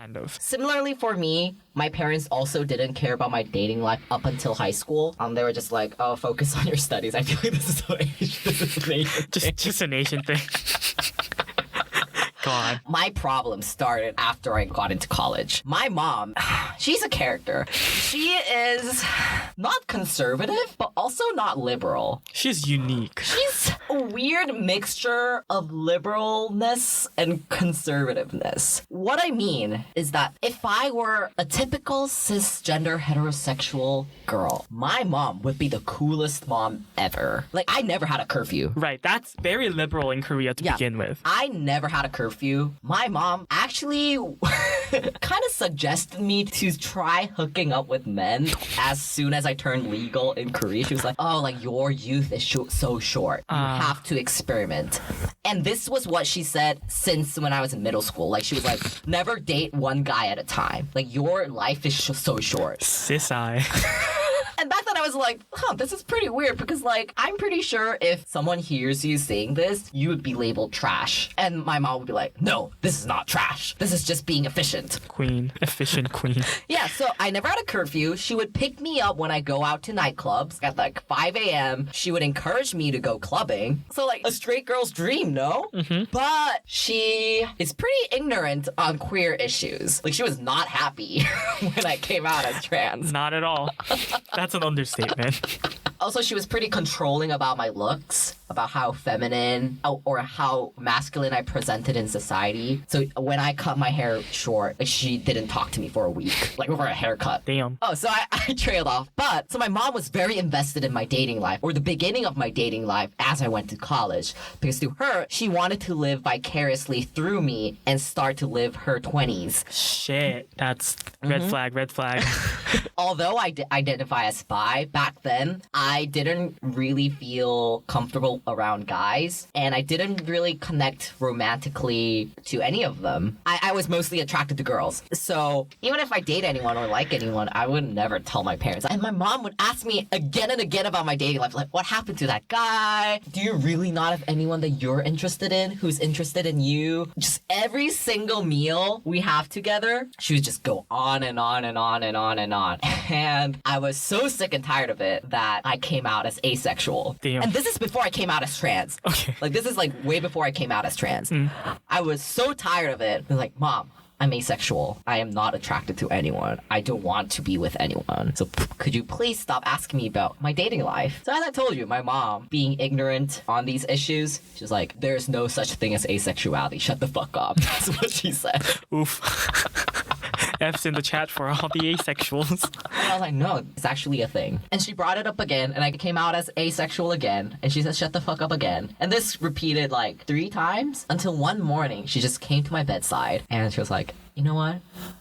Kind of. Similarly for me, my parents also didn't care about my dating life up until high school. They were just like, oh, focus on your studies. I feel like this is an Asian thing. Just an Asian thing. Go on. My problem started after I got into college. My mom, she's a character. She is not conservative, but also not liberal. She's unique. She's a weird mixture of liberalness and conservativeness. What I mean is that if I were a typical cisgender heterosexual girl, my mom would be the coolest mom ever. Like, I never had a curfew. Right, that's very liberal in Korea to begin with. I never had a curfew. My mom actually kind of suggested me to try hooking up with men as soon as I turned legal in Korea. She was like, oh, like, your youth is so short. You have to experiment. And this was what she said since when I was in middle school. Like, she was like, never date one guy at a time. Like, your life is so short. Sis-eye. And back then I was like, this is pretty weird because, like, I'm pretty sure if someone hears you saying this, you would be labeled trash. And my mom would be like, no, this is not trash. This is just being efficient. Queen. Efficient queen. Yeah, so I never had a curfew. She would pick me up when I go out to nightclubs at like 5 a.m. She would encourage me to go clubbing. So, like, a straight girl's dream, no? Mm-hmm. But she is pretty ignorant on queer issues. Like, she was not happy when I came out as trans. Not at all. That's an understatement. Also, she was pretty controlling about my looks, about how feminine or how masculine I presented in society. So when I cut my hair short, like, she didn't talk to me for a week, like, over a haircut. Damn. Oh, so I trailed off. But, so my mom was very invested in my dating life, or the beginning of my dating life as I went to college. Because to her, she wanted to live vicariously through me and start to live her 20s. Shit. That's red flag, red flag. Although I identify as bi, back then, I didn't really feel comfortable around guys, and I didn't really connect romantically to any of them. I was mostly attracted to girls. So even if I date anyone or like anyone, I would never tell my parents. And my mom would ask me again and again about my dating life. Like, what happened to that guy? Do you really not have anyone that you're interested in who's interested in you? Just every single meal we have together, she would just go on and on and on and on and on. And I was so sick and tired of it that I came out as asexual. Damn. And this is before I came out as trans. Okay. Like, this is like way before I came out as trans. I was so tired of it. I was like, Mom, I'm asexual. I am not attracted to anyone. I don't want to be with anyone. So could you please stop asking me about my dating life? So as I told you, my mom, being ignorant on these issues, she was like, there's no such thing as asexuality. Shut the fuck up. That's what she said. Oof. F's in the chat for all the asexuals. And I was like, no, it's actually a thing. And she brought it up again, and I came out as asexual again. And she said, shut the fuck up again. And this repeated like 3 times until one morning she just came to my bedside and she was like, you know what?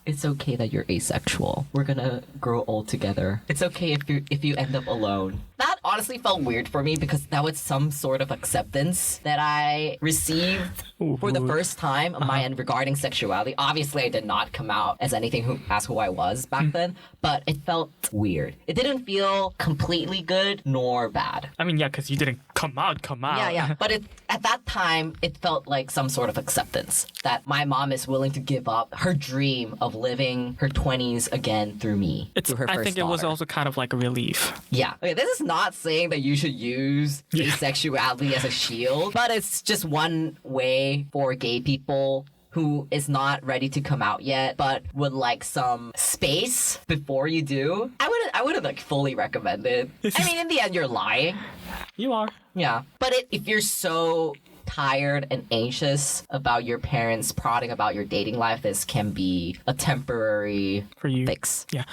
It's okay that you're asexual. We're gonna grow old together. It's okay if you end up alone. That honestly felt weird for me because that was some sort of acceptance that I received for the first time on my end regarding sexuality. Obviously, I did not come out as anything as who I was back then, but it felt weird. It didn't feel completely good nor bad. I mean, yeah, because you didn't come out. Yeah. But at that time, it felt like some sort of acceptance that my mom is willing to give up her dream of living her 20s again through me. Through her I first think it was daughter. also kind of like a relief. Yeah. Okay, this is not saying that you should use asexuality as a shield, but it's just one way for gay people who is not ready to come out yet, but would like some space before you do. I wouldn't like fully recommend it. I mean, in the end, you're lying. You are. Yeah. But if you're so tired and anxious about your parents prodding about your dating life, this can be a temporary For you. fix. Yeah.